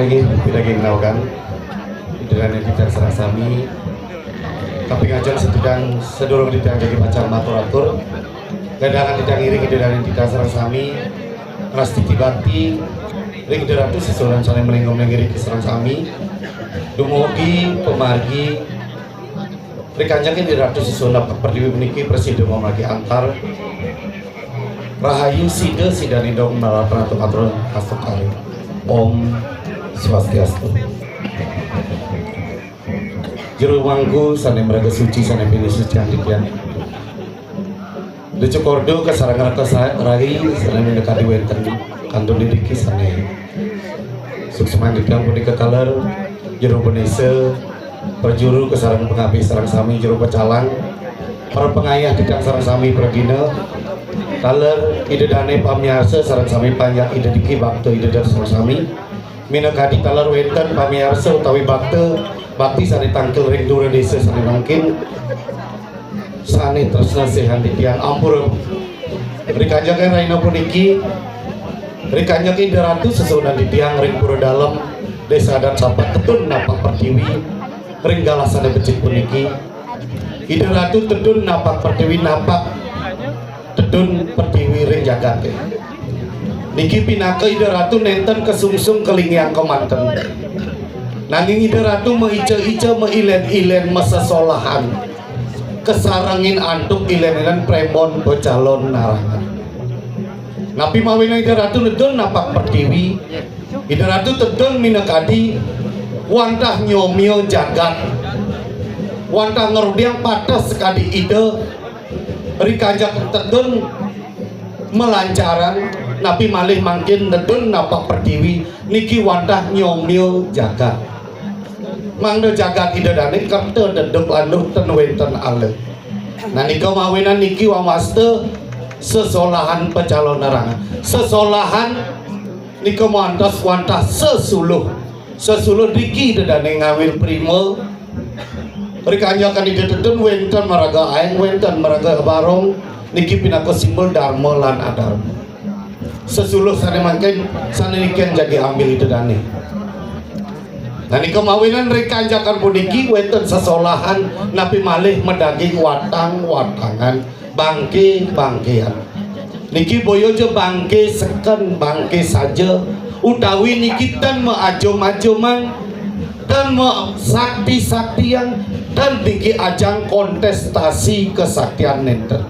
Ini tidak kenalkan dengan yang tidak serang sami tapi ngajar sedang sedulur tidak jadi pacar matur-atur gadangan tidak ngiring dengan yang tidak serang sami ras titi-bati ring deratu sesuatu saling melingkung ngiri keserang sami dumugi pemargi rikanjakin diratu sesuatu perdiwi meniki presiden memagi antar rahayu sida sidanidong narapanatu patron astukari Om Swastiastu. Juru mangku sane meraga suci sane pilih suci antikian. Decu kordo kasarangan atas rai sane mendekati wenten kantun didiki sane. Sukseman dikang punika kaler juru penese perjuru kasarangan pengapi sarang sami juru pecalang para pengayah dikang sarang sami pergina kaler ide dane pamiarsa sarang sami panjang ide diki bakte ide dar sarang sami minakadi kaler wenten pamiarsa utawi bakte bakti sane tangkel ring dura desa sane mungkin sane tresna sehan titian ampur rikanjakan raina puniki rikanjakan deratu sesunan titiang ring pura dalam desa dan sapat tetun napak pertiwi ring galasane becik puniki ide ratu tetun napak pertiwi napak tedun pertiwi ring jagat niki pinaka ide ratu nenten kesungsung kelingiang kemanten nanging ide ratu meice-ice meilen-ilen mesesolahan kesarangin antuk ilen-ilen premon bocalon narangan napi mawina ide ratu nedun napak pertiwi ide ratu tedun minakadi wantah nyomio jagat wantah ngerudiang patas sekadi ide rikanjak tedun melancaran napi malih mangkin tedun napak pertiwi niki wantah nyomil jagat mangdo jagat ide dane kerte dedek landuh ten wenten ale nah nika mawinan niki wamaste sesolahan pecalon nerangan sesolahan nika mantas wantah sesuluh diki ide dane ngawil prima rikanjakan ide tedun wenten maraga aeng wenten maraga barong niki pinaka simbol dharma lan adharma sesuluh sane mangken sane niken jadi ambil ide dane nah nika mawinan rikanjakan puniki wenten sesolahan napi malih medaging watang-watangan bangke-bangkean niki boyojo bangke seken bangke saja utawi niki ten meajom-ajoman dan sakti-saktian dan tinggi ajang kontestasi kesaktian nenter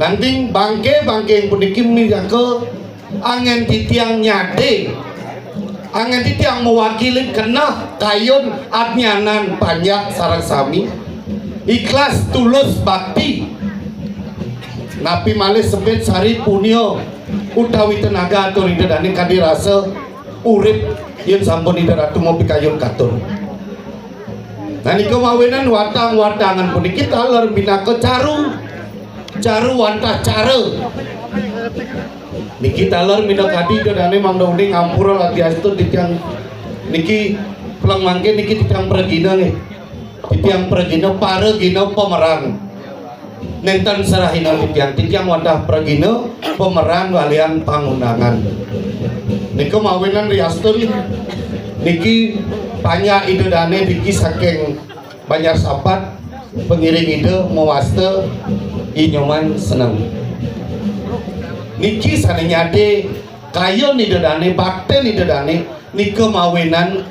nanti bangke yang puniki minangka angen titiang nyade angen titiang mewakili kena kayun adnyanan panjang sarang sami ikhlas tulus bakti napi malih sempit sari punyo utawi tenaga atur ide dane kadirasa urip yen sampun ide ratu mau pikayun katur nah niku mawinan watang-watangan puniki taler binaka caru wantah care niki taler minakadi dane mangdone ngampura latiastu titiang niki pelang mangke niki titiang pergina nggih titiang pergina paregina pemerang nenten sarahina titiang wantah pergina pemerang walian pangundangan niku mawinan riastun niki banyak ide dane diki saking banyak sapat pengiring ide mewaste inyoman seneng niki sane nyade kayon ide dane bakten ide dane niki mawinan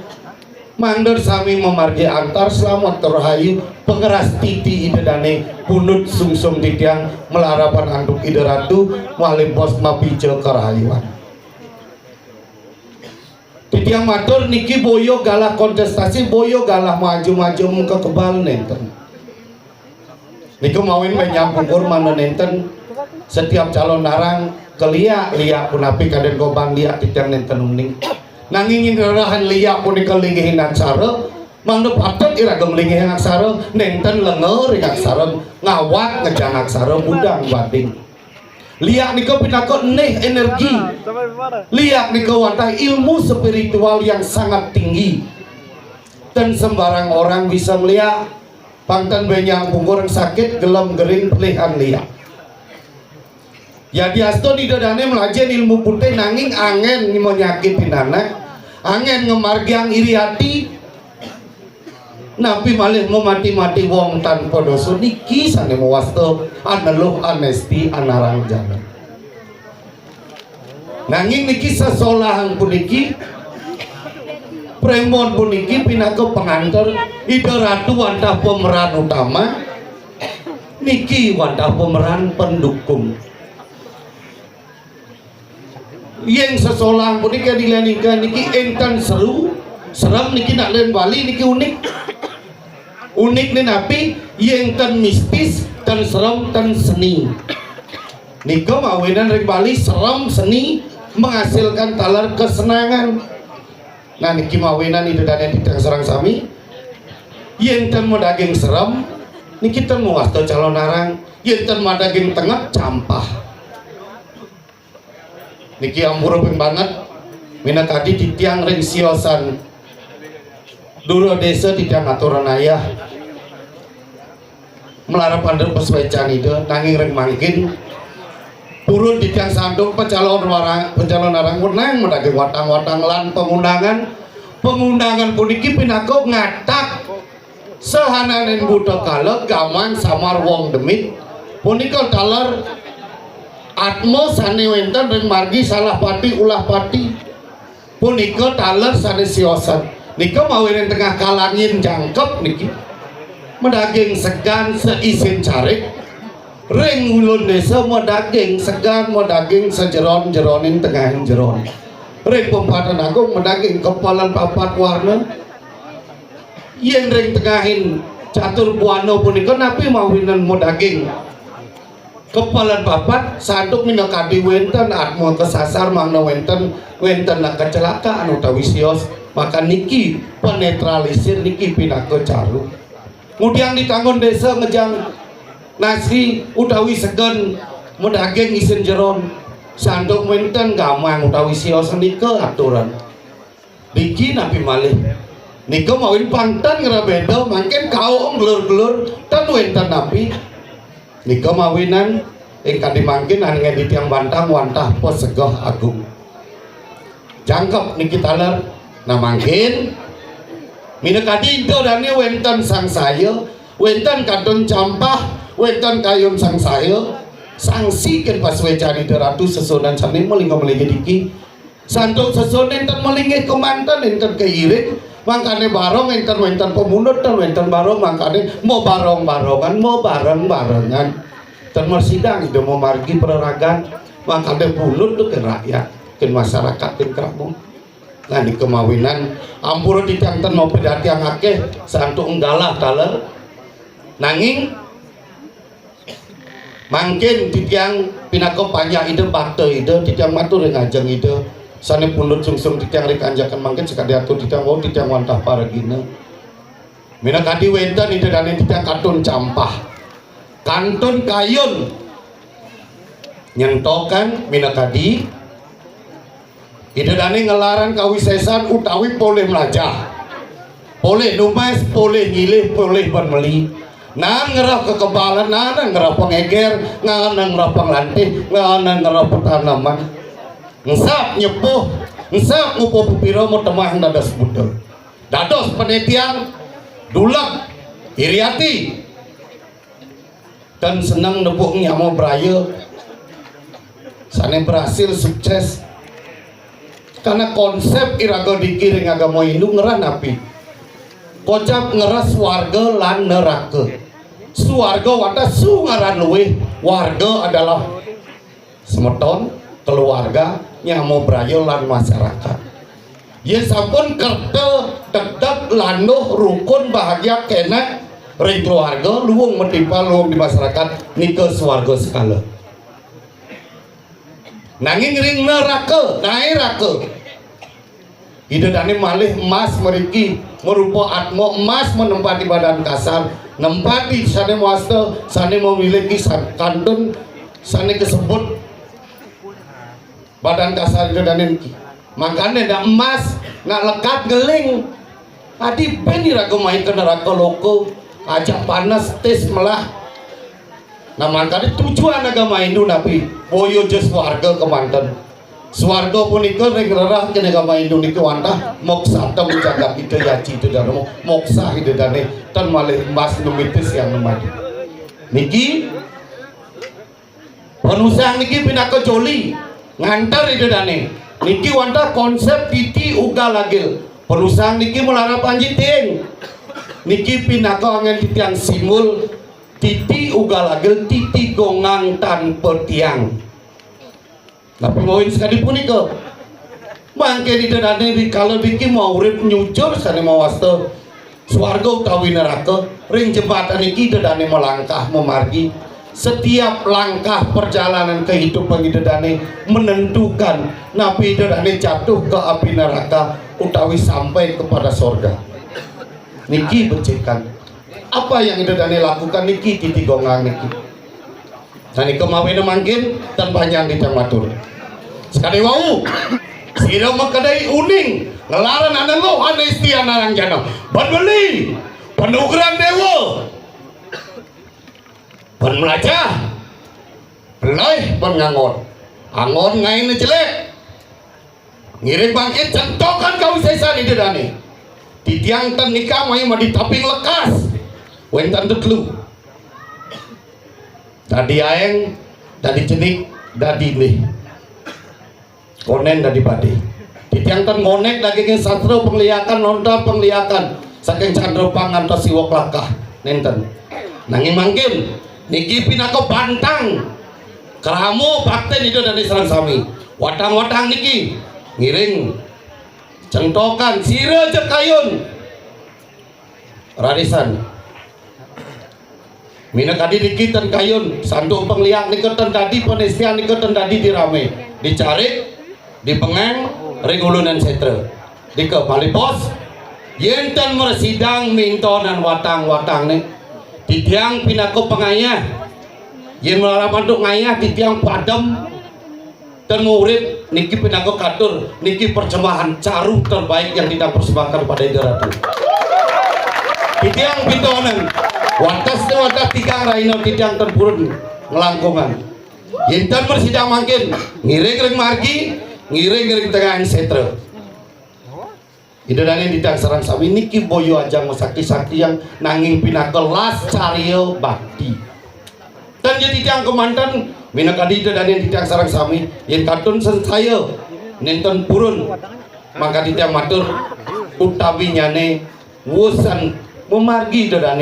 Mandor sami memargi antar selamat terhayu pengeras titi ide dane punut sungsung titiang melarapan anduk ide ratu wali bos mapice kerahayuan. Titiang matur niki boyo galah kontestasi, boyo galah maju-maju muka kebal nenten. Niku mawin menyambungkur mana nenten setiap calon narang kelia liak punapi kaden gobang liak titiang nenten uning. Nanging rahan liak punika lingihin aksara mangno patut iragam lingihin aksara nenten lenger aksara ngawat ngejang aksara budang bading liak nika pinaka nih energi liak nika wantah ilmu spiritual yang sangat tinggi dan sembarang orang bisa melihat pangtan benyang pungkur sakit gelam gering pelihan liak ya diasto di dadane melajen ilmu putih nanging angen menyakitin anak angin ngemargiang iri hati nabi malih memati-mati wong tanpa dosa niki sane mewasta aneluh anesti anarang jalan nanging niki sesolahan puniki premon puniki pinaka pengantar ide ratu wantah pemeran utama niki wantah pemeran pendukung yang sesolang pun niki dilanika niki enten seru seram niki nak lain Bali niki unik nih napi yang ten mistis ten seram ten seni nika mawinan ring Bali seram seni menghasilkan talar kesenangan nah niki mawinan itu dan yang tidak serang sami yang ten mau daging seram niki ten mau wasta calon narang yang ten mau daging tengah campah niki ampura ping banget minakadi titiang ring siosan duro desa titiang aturan ayah melarap pandang peswecan itu nanging ring mangkin turun titiang sandung pencalon narang menang mendaging watang-watang lan pengundangan puniki pinako ngatak sehananen budak kalek gaman samar wong demit punika talar atmo sane wenten ring margi salah pati ulah pati punika taler sane siosan nika mawinen tengah kalangin jangkep niki medaging segan seisin carik ring ulun desa medaging segan medaging sejeron-jeronin tengahin jeron ring pempatan agung medaging kepalan papat warna yen ring tengahin catur buana punika napi mawinen medaging kepalan papat sanduk minakadi wenten atmo kesasar mangna wenten nak kecelakaan utawi sios maka niki penetralisir niki pinaka caru kemudian ditanggung desa ngejang nasi utawi segen medaging isin jeron sanduk wenten gamang utawi sios nika aturan niki napi malih nika mawin pantan ngerabeda mangken kaong gelur-gelur tan wenten napi nika mawinan ingkang dimangkin angen di tiang bantang wantah pos segah agung jangkep niki taler nah mangkin minakadi itu dani wenten sang saya wenten kadon campah wenten kayun sang saya sangsi ken pas wecani deratu sesonan sane melinggo melinggi diki sandok sesonen enten melinggi kemantan enten keirit mangkane barong enten wenten pemunut dan wenten barong mangkane mau barong-barongan mau bareng-barengan dan mersidang itu mau margi peraragan mangkane bulut tuh ke rakyat ke masyarakat ke kampung nah di kemawinan ampura ditangten mau pedati yang akeh santuk enggalah taler nanging mangkin titiang pinako panjang ide bate ide titiang matur ngajeng ide sane pundut sungsung titiang rik anjakan mangkin sekali atur titiang mau titiang wantah paragina minakadi wenten ide dan titiang katun campah kantun kayun nyentokan minakadi ide dani ngelaran kawisesan utawi boleh melajah boleh numes boleh ngilih boleh bermeli nan ngerah kekebalan nan ngerah pengeger nan ngerah penglantih nan ngerah petanaman ngsap nyepuh ngsap ngupuh pupiro mau temah dados budel dados penetian dulak iriati dan senang nepuknya mau beraya sana berhasil sukses karena konsep iraga dikiring agama Hindu ngerah napi kocap ngeres warga lan neraka. Suwarga wata sungaran luwih, warga adalah semeton, keluarga, nyamo brayo lan masyarakat. Ye sampun kerta dedak landuh rukun bahagia kena ring keluarga luwung metimpa luwung di masyarakat nike suwarga sekala. Nanging ring neraka, nairaka. Hidadane malih emas meriki merupa atmo emas menempati badan kasar, nempati sane wasta, sane memiliki kantun, sane kesebut badan kasar hidadane niki. Makanya nak emas, nak lekat geling. Adi beni raga main ke neraka loko, ajak panas tes melah. Nah makanya tujuan agama Hindu nabi boyo jes warga kemanten. Swarga punika ring rerah kene agama Hindu niku wantah moksa tem jagat ide yaci itu dan moksa ide dane ten malih emas numitis yang nemadi. Niki penusang niki pinaka joli ngantar ide dane. Niki wantah konsep titi uga lagil. Penusang niki melarap anjiting. Niki pinaka angen titiang simul titi uga lagil titi gongang tanpa tiang. Tapi mauin sekali punika mangke di dadane di kalau diki mau urip nyucur sane mau wasta swarga utawi neraka ring jembatan iki dadane melangkah memargi setiap langkah perjalanan kehidupan dadane menentukan napi dadane jatuh ke api neraka utawi sampai kepada surga. Niki becikkan apa yang dadane lakukan niki titi gongang niki. Dan niki mawene mangkin dan panjang di matur. Sekali wau sira makadai uning ngelaran anan lo ane istian narang jana banbeli penugeran dewa pen melajah belai pengangon angon ngain jelek ngiring bangkit centokan kau sesan ide dani titiang ten nikah mai mau ditaping lekas wentan tetlu tadi aeng tadi cenik tadi nih konen dari padi titiang ten ngonek dagingnya sastra penglihakan nonton penglihakan saking candro pangan to siwok lakah nenten nanging mangkin niki pinaka pantang keramu bakten itu dari serang sami watang-watang niki ngiring centokan sira jekayun rarisan mina kadi niki ten kayun sanduk pengliak niketan tadi penestian niketan tadi dirame dicari di Pengeng, Ringulunan Setra di ke Palipos yenten mersidang mintonan watang-watang nih di tiang pinako pengayah yen melarapan untuk ngayah di tiang padam dan murid niki pinako katur niki persembahan caru terbaik yang tidak persembahkan pada Ida Ratu di tiang pintonan watas tigang raino di tiang tempurun ngelangkungan yenten mersidang makin ngiring margi ngiring tengahan setra itu dan yang ditang sarang sami niki boyo ajang sakti-sakti yang nanging pinakelas cario bakti dan jadi tiang kemantan minakadi itu dan yang ditang sarang sami yang katun sensaya nenten purun maka ditang matur utawi nyane wusan memargi itu dan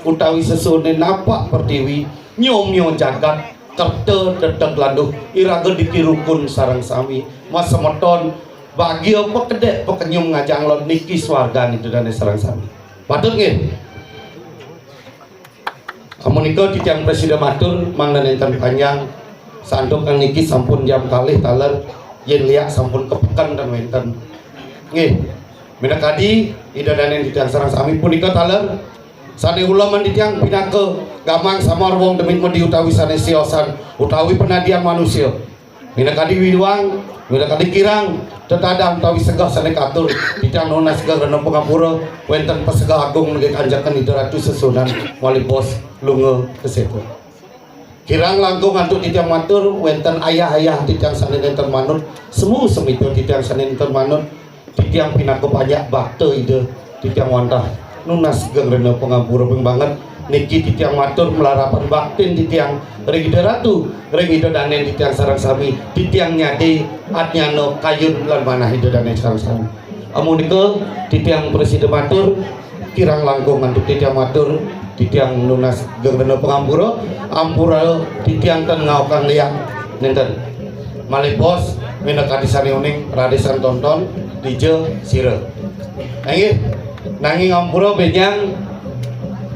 utawi sesune napak pertiwi nyom-nyom jagat kerta dedek landuh iraga dikirukun sarang sami mas semeton bagi apa kedek pekenyum ngajang lo niki swargan itu dan sarang sami patut nggih amunika titiang presiden matur mangga nenten panjang sandok kang niki sampun jam kalih taler yen liak sampun kepekan dan wenten nggih minakadi idadane titiang sarang sami punika taler sane ulaman ditiang pinake gamang samar wong demit medi utawi sane siosan utawi penadian manusia minakadi wiwang minakadi kirang tetadang utawi segah sane katur ditiang nona segah rena pengapura wenten pesegah agung nege kanjakan Ida Ratu sesunan wali bos lunga kesetu kirang langkung antuk ditiang matur wenten ayah-ayah ditiang sane nenten manut semu semito ditiang sane nenten manut ditiang pinake pajak bakte ide ditiang wantah nunas geng rena pengapura banget niki titiang matur melarapan baktin titiang ring Ida Ratu ring Ida danen titiang sarang sami titiang nyade atnyano kayun lan manah Ida danen sarang sami amunika titiang presiden matur kirang langkung untuk titiang matur titiang nunas genggena pengampura ampura titiang ten ngaokan liang nenten malipos mina kadisani uning radesan tonton dijo sire nggih nanging ampura benyang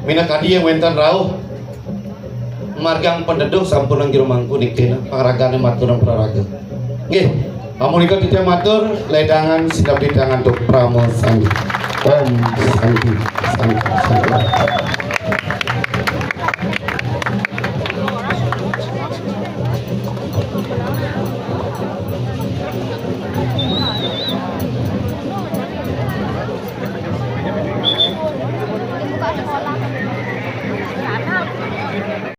mina kadi yang wenten rauh margang penduduk sampun nang jero mangku niki pangragane matur praraga nggih amunika titiang matur ledangan sidap didangan untuk Pramo Sandi Om Sandi Sandi